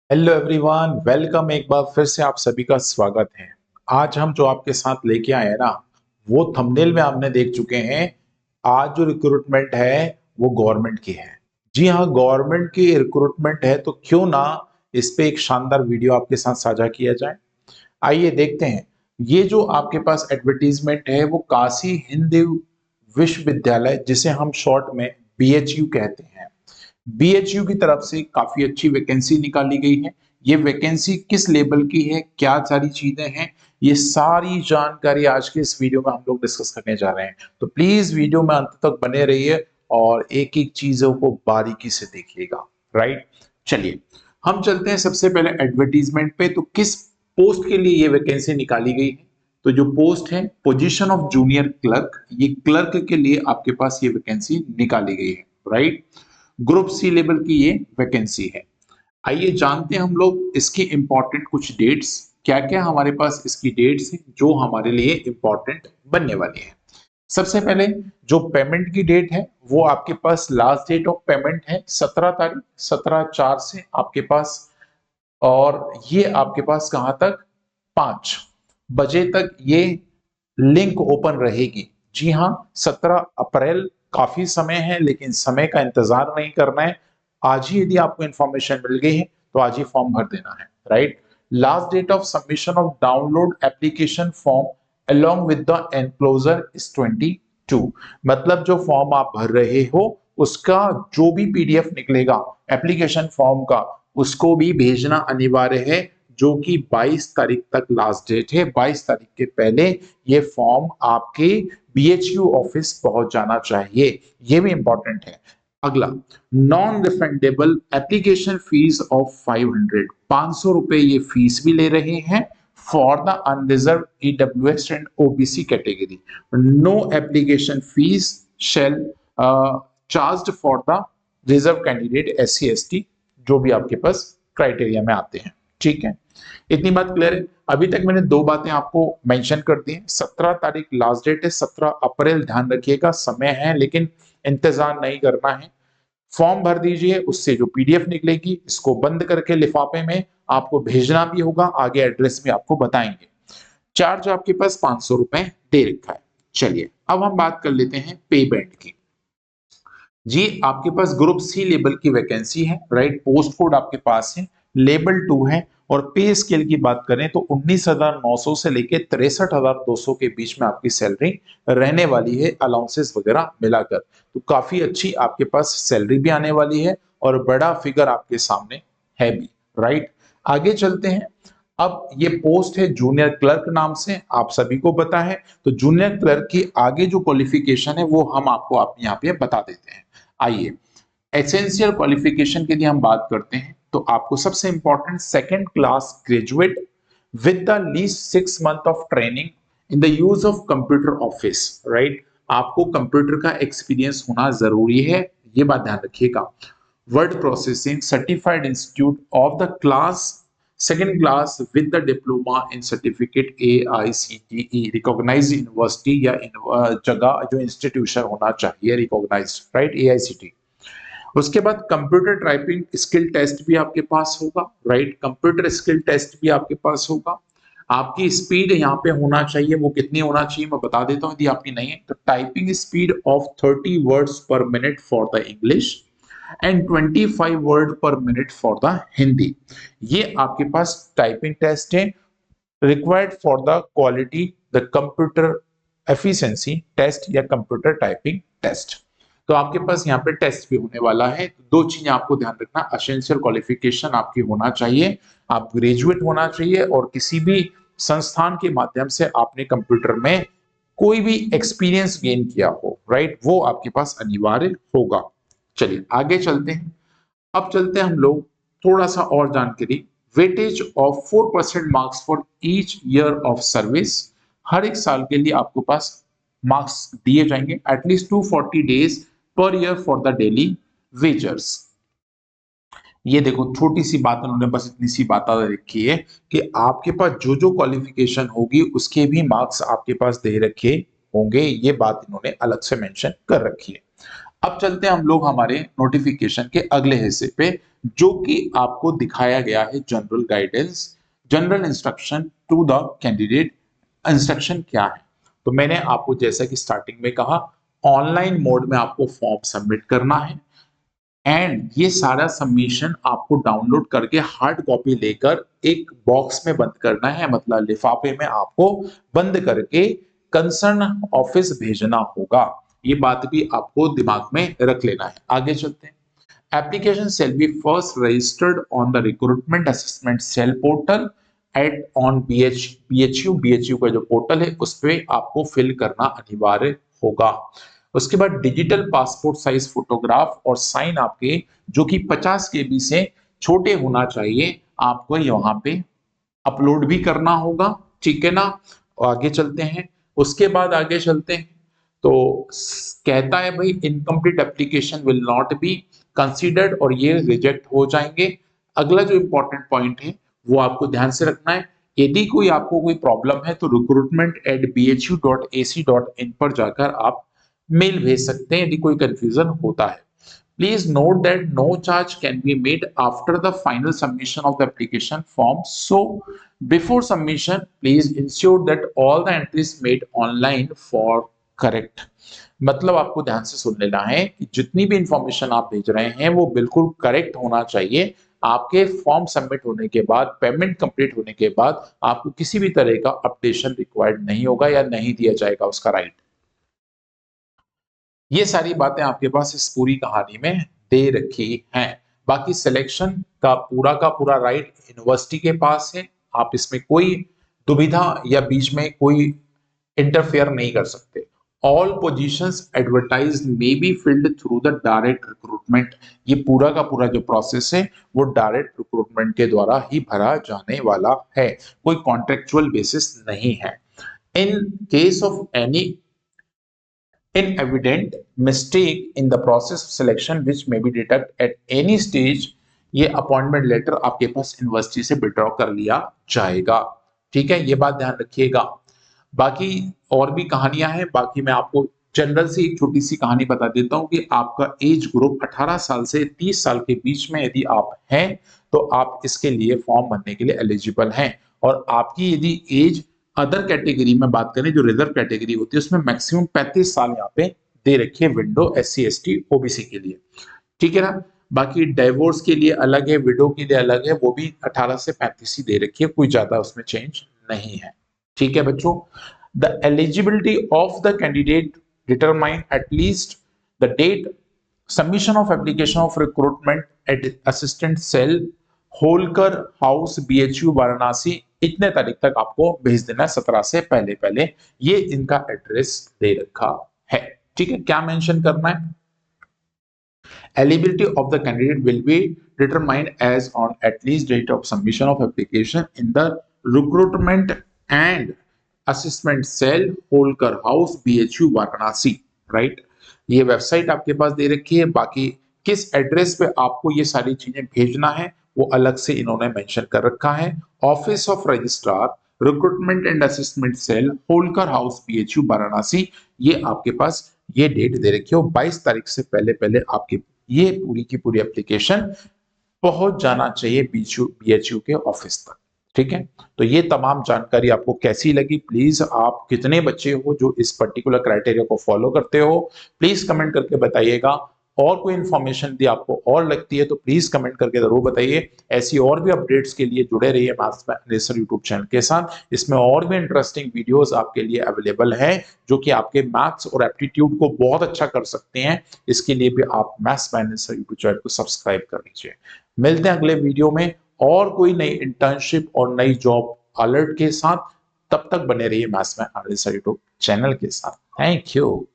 Hello everyone, welcome. एक बार फिर से आप सभी का स्वागत है। आज हम जो आपके साथ लेके आए हैं ना, वो थंबनेल में आपने देख चुके हैं। आज जो रिक्रूटमेंट है वो गवर्नमेंट की है। जी हाँ, गवर्नमेंट की रिक्रूटमेंट है, तो क्यों ना इस पे एक शानदार वीडियो आपके साथ साझा किया जाए। आइए देखते हैं। ये जो आपके पास एडवर्टीजमेंट है वो काशी हिंदू विश्वविद्यालय, जिसे हम शॉर्ट में बीएचयू कहते हैं, बीएचयू की तरफ से काफी अच्छी वैकेंसी निकाली गई है। ये वैकेंसी किस लेवल की है, क्या सारी चीजें हैं, ये सारी जानकारी आज के इस वीडियो में हम लोग डिस्कस करने जा रहे हैं। तो प्लीज वीडियो में अंत तक बने रहिए और एक एक चीजों को बारीकी से देखिएगा। राइट, चलिए हम चलते हैं सबसे पहले एडवर्टीजमेंट पे। तो किस पोस्ट के लिए ये वैकेंसी निकाली गई है? तो जो पोस्ट है पोजीशन ऑफ जूनियर क्लर्क, ये क्लर्क के लिए आपके पास ये वैकेंसी निकाली गई है। राइट, ग्रुप सी लेवल की ये वैकेंसी है। आइए जानते हैं हम लोग इसकी इंपॉर्टेंट कुछ डेट्स, क्या क्या हमारे पास इसकी डेट्स हैं जो हमारे लिए इंपॉर्टेंट बनने वाली है। सबसे पहले जो पेमेंट की डेट है वो आपके पास लास्ट डेट ऑफ पेमेंट है 17 तारीख, 17/4 से आपके पास। और ये आपके पास कहां तक, 5 बजे तक ये लिंक ओपन रहेगी। जी हाँ, 17 अप्रैल, काफी समय है लेकिन समय का इंतजार नहीं करना है। आज ही यदि आपको इंफॉर्मेशन मिल गई है तो आज ही फॉर्म भर देना है। Right, last date of submission of download application form along with the enclosure is 22। मतलब जो फॉर्म आप भर रहे हो उसका जो भी पीडीएफ निकलेगा एप्लीकेशन फॉर्म का, उसको भी भेजना अनिवार्य है, जो कि 22 तारीख तक लास्ट डेट है। 22 तारीख के पहले ये फॉर्म आपके बीएचयू ऑफिस पहुंच जाना चाहिए। ये भी इंपॉर्टेंट है। अगला, non refundable application fees of 500 रुपए ये फीस भी ले रहे हैं for the unreserved EWS and OBC category. No application fees shall charged for the reserved candidate SC ST, जो भी आपके पास क्राइटेरिया में आते हैं। ठीक है, इतनी बात क्लियर है। अभी तक मैंने दो बातें आपको मेंशन कर दी हैं। 17 तारीख लास्ट डेट है, 17 अप्रैल ध्यान रखिएगा, समय है लेकिन इंतजार नहीं करना है। फॉर्म भर दीजिए, उससे जो पीडीएफ निकलेगी इसको बंद करके लिफाफे में आपको भेजना भी होगा, आगे एड्रेस भी आपको बताएंगे। चार्ज आपके पास 500 रुपए दे रखा है। चलिए अब हम बात कर लेते हैं पे बैंड की। जी, आपके पास ग्रुप सी लेवल की वैकेंसी है। राइट, पोस्ट कोड आपके पास है, लेवल 2 है। और पे स्केल की बात करें तो 19,900 से लेके 63,200 के बीच में आपकी सैलरी रहने वाली है, अलाउंसेस वगैरह मिलाकर। तो काफी अच्छी आपके पास सैलरी भी आने वाली है और बड़ा फिगर आपके सामने है भी। राइट, आगे चलते हैं। अब ये पोस्ट है जूनियर क्लर्क नाम से, आप सभी को पता है। तो जूनियर क्लर्क की आगे जो क्वालिफिकेशन है वो हम आपको यहाँ पे बता देते हैं। आइए, एसेंशियल क्वालिफिकेशन के लिए हम बात करते हैं तो आपको सबसे important second class graduate with the least 6 month of training in the use of computer office. Right, आपको कंप्यूटर का एक्सपीरियंस होना जरूरी है, ये बात ध्यान रखिएगा। Word processing certified institute of the class second class with the diploma in certificate AICTE recognised university या जगह जो इंस्टीट्यूशन होना चाहिए रिकॉग्नाइज्ड। Right, AICTE। उसके बाद कंप्यूटर टाइपिंग स्किल टेस्ट भी आपके पास होगा। राइट, कंप्यूटर स्किल टेस्ट भी आपके पास होगा। आपकी स्पीड यहाँ पे होना चाहिए, वो कितनी होना चाहिए मैं बता देता हूँ यदि आपकी नहीं है तो। Typing speed of 30 words per minute for the English and 25 word per minute for the Hindi. ये आपके पास टाइपिंग टेस्ट है, required for the quality the computer efficiency test या कंप्यूटर टाइपिंग टेस्ट। तो आपके पास यहाँ पे टेस्ट भी होने वाला है। दो चीजें आपको ध्यान रखना, एसेंशियल क्वालिफिकेशन आपकी होना चाहिए, आप ग्रेजुएट होना चाहिए और किसी भी संस्थान के माध्यम से आपने कंप्यूटर में कोई भी एक्सपीरियंस गेन किया हो। राइट, वो आपके पास अनिवार्य होगा। चलिए आगे चलते हैं। अब चलते हैं हम लोग थोड़ा सा और जानकारी। Weightage of 4% marks for each year of service. हर एक साल के लिए आपके पास मार्क्स दिए जाएंगे, at least 240 days per year for the daily wagers. ये देखो छोटी सी बात, उन्होंने बस इतनी सी बात रखी है कि आपके पास जो जो क्वालिफिकेशन होगी उसके भी मार्क्स आपके पास दे रखे होंगे। ये बात इन्होंने अलग से मेंशन कर रखी है। अब चलते हैं हम लोग हमारे नोटिफिकेशन के अगले हिस्से पे, जो कि आपको दिखाया गया है general guidance, general instruction to the candidate. Instruction क्या है? तो मैंने आपको जैसा कि स्टार्टिंग में कहा, ऑनलाइन मोड में आपको फॉर्म सबमिट करना है एंड ये सारा सबमिशन आपको डाउनलोड करके हार्ड कॉपी लेकर एक बॉक्स में बंद करना है, मतलब लिफाफे में आपको बंद करके कंसर्न ऑफिस भेजना होगा। ये बात भी आपको दिमाग में रख लेना है। आगे चलते हैं। Application shall be first registered on the recruitment assessment cell portal at on BHU का जो पोर्टल है उस पे आपको फिल करना अनिवार्य होगा। उसके बाद डिजिटल पासपोर्ट साइज फोटोग्राफ और साइन आपके जो कि 50 KB से छोटे होना चाहिए, आपको वहां पे अपलोड भी करना होगा, ठीक है ना। आगे चलते हैं। उसके बाद आगे चलते हैं तो कहता है भाई incomplete application will not be considered, और ये रिजेक्ट हो जाएंगे। अगला जो इंपॉर्टेंट पॉइंट है वो आपको ध्यान से रखना है। यदि कोई आपको कोई प्रॉब्लम है तो recruitment@bhu.ac.in पर जाकर आप मेल भेज सकते हैं यदि कोई कंफ्यूजन होता है। Please note that no charge can be made after the final submission of the application form. So, before submission, please ensure that all the entries made online for correct. मतलब आपको ध्यान से सुन लेना है कि जितनी भी इंफॉर्मेशन आप भेज रहे हैं वो बिल्कुल करेक्ट होना चाहिए। आपके फॉर्म सबमिट होने के बाद, पेमेंट कंप्लीट होने के बाद आपको किसी भी तरह का अपडेशन रिक्वायर्ड नहीं होगा या नहीं दिया जाएगा उसका राइट। ये सारी बातें आपके पास इस पूरी कहानी में दे रखी हैं। बाकी सिलेक्शन का पूरा राइट यूनिवर्सिटी के पास है। आप इसमें कोई दुविधा या बीच में कोई इंटरफेयर नहीं कर सकते। All positions advertised may be filled through the direct recruitment. ये पूरा का पूरा जो प्रोसेस है वो डायरेक्ट रिक्रूटमेंट के द्वारा ही भरा जाने वाला है, कोई कॉन्ट्रेक्चुअल बेसिस नहीं है। In case of any an evident mistake in the process of selection which may be detected at any stage, ये अपॉइंटमेंट लेटर आपके पास यूनिवर्सिटी से विड्रॉ कर लिया जाएगा। ठीक है, ये बात ध्यान रखिएगा। बाकी और भी कहानियां हैं, बाकी मैं आपको जनरल से एक छोटी सी कहानी बता देता हूं कि आपका एज ग्रुप 18 साल से 30 साल के बीच में यदि आप हैं तो आप इसके लिए फॉर्म भरने के लिए एलिजिबल हैं। और आपकी यदि एज अदर कैटेगरी में बात करें, जो रिजर्व कैटेगरी होती है उसमें मैक्सिमम 35 साल यहाँ पे दे रखी है विंडो SC ST OBC के लिए, ठीक है ना। बाकी डाइवोर्स के लिए अलग है, विडो के लिए अलग है, वो भी 18 से 35 ही दे रखी है, कोई ज्यादा उसमें चेंज नहीं है। ठीक है बच्चों, the eligibility of the candidate determine at least the date submission of application of recruitment at assistant cell Holkar house BHU Varanasi, इतने तारीख तक आपको भेज देना है, 17 से पहले पहले। ये इनका एड्रेस दे रखा है, ठीक है। क्या मेंशन करना है? Eligibility of the candidate will be determined as on at least date of submission of application in the recruitment and assessment cell Holkar house BHU Varanasi, right. ये वेबसाइट आपके पास दे रखी है। बाकी किस एड्रेस पे आपको ये सारी चीजें भेजना है वो अलग से इन्होंने मेंशन कर रखा है। Office of registrar recruitment and assistant cell Holkar house BHU Varanasi, ये आपके पास ये डेट दे रखी है। 22 तारीख से पहले पहले आपकी ये पूरी की पूरी एप्लीकेशन पहुंच जाना चाहिए BHU के ऑफिस तक, ठीक है। तो ये तमाम जानकारी आपको कैसी लगी? प्लीज आप कितने बच्चे हो जो इस पर्टिकुलर क्राइटेरिया को फॉलो करते हो, प्लीज कमेंट करके बताइएगा। और कोई इंफॉर्मेशन यदि आपको और लगती है तो प्लीज कमेंट करके जरूर बताइए। ऐसी और भी अपडेट्स के लिए जुड़े रहिए maths by Anil sir YouTube channel के साथ। इसमें और भी इंटरेस्टिंग वीडियोस आपके लिए अवेलेबल हैं जो कि आपके मैथ्स और एप्टीट्यूड को बहुत अच्छा कर सकते हैं। इसके लिए भी आप maths by Anil sir YouTube channel को सब्सक्राइब कर लीजिए। मिलते हैं अगले वीडियो में और कोई नई इंटर्नशिप और नई जॉब अलर्ट के साथ। तब तक बने रहिए maths by Anil sir YouTube channel के साथ। Thank you.